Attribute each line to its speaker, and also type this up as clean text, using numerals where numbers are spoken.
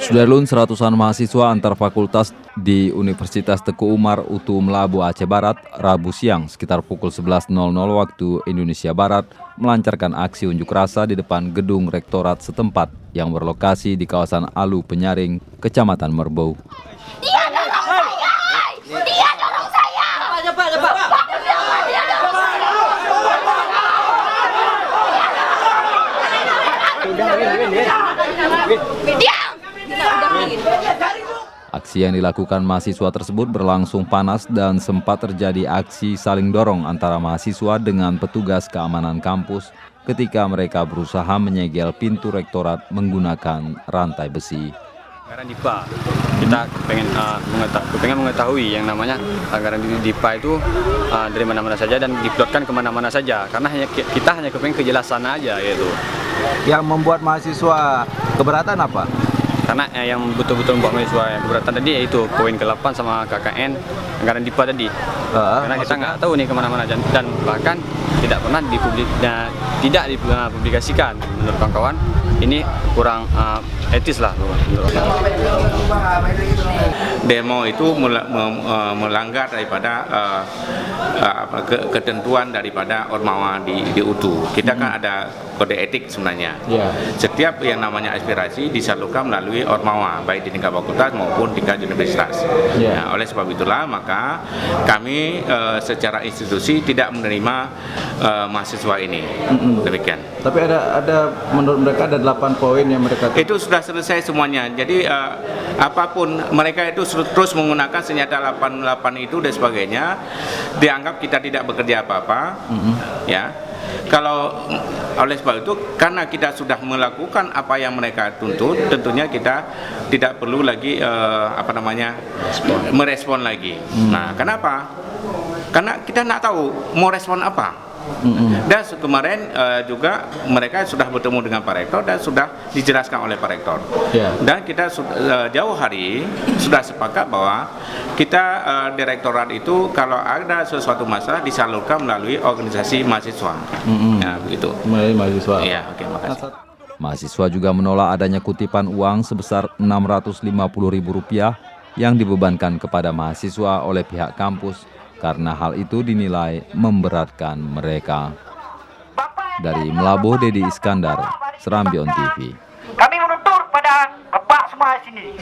Speaker 1: Sudarlun, seratusan mahasiswa antar fakultas di Universitas Teguh Umar UTU Melabu Aceh Barat Rabu siang sekitar pukul 11.00 waktu Indonesia Barat melancarkan aksi unjuk rasa di depan gedung rektorat setempat yang berlokasi di kawasan Alu Penyaring, Kecamatan Merbau.
Speaker 2: Dia dorong saya! Dia dorong saya!
Speaker 1: Aksi yang dilakukan mahasiswa tersebut berlangsung panas dan sempat terjadi aksi saling dorong antara mahasiswa dengan petugas keamanan kampus ketika mereka berusaha menyegel pintu rektorat menggunakan rantai besi.
Speaker 3: Anggaran DIPA, kita pengen mengetahui yang namanya anggaran DIPA itu dari mana-mana saja dan diplotkan kemana-mana saja, karena kita hanya kepengen kejelasan aja gitu.
Speaker 4: Yang membuat mahasiswa keberatan apa?
Speaker 3: Karena yang betul-betul membuat mahasiswa yang keberatan tadi yaitu poin ke-8 sama KKN anggaran DIPA tadi. Karena kita nggak tahu nih kemana-mana dan bahkan tidak pernah tidak dipublikasikan. Menurut kawan-kawan ini kurang etis lah.
Speaker 5: Demo itu melanggar daripada ketentuan daripada Ormawa di UTU. Kita kan ada kode etik sebenarnya. Setiap yang namanya aspirasi disalurkan melalui Ormawa, baik di tingkat fakultas maupun tingkat universitas. Nah, oleh sebab itulah maka kami secara institusi tidak menerima mahasiswa ini. Demikian.
Speaker 4: Tapi ada menurut mereka ada 8 poin yang mereka
Speaker 5: itu sudah selesai semuanya. Jadi apapun mereka itu terus menggunakan senjata 88 itu dan sebagainya, dianggap kita tidak bekerja apa-apa. Ya. Kalau oleh sebab itu karena kita sudah melakukan apa yang mereka tuntut, tentunya kita tidak perlu lagi merespon lagi. Nah, kenapa? Karena kita nggak tahu mau respon apa. Dan kemarin juga mereka sudah bertemu dengan Pak Rektor dan sudah dijelaskan oleh Pak Rektor. Dan kita jauh hari sudah sepakat bahwa kita direktorat itu kalau ada sesuatu masalah disalurkan melalui organisasi mahasiswa. Nah, begitu.
Speaker 4: Melalui mahasiswa.
Speaker 5: Iya, oke, makasih.
Speaker 1: Mahasiswa juga menolak adanya kutipan uang sebesar Rp650.000 yang dibebankan kepada mahasiswa oleh pihak kampus karena hal itu dinilai memberatkan mereka. Dari Melabuh, Dedi Iskandar, Serambi On TV.
Speaker 6: Kami menuntut pada Bapak semua sini.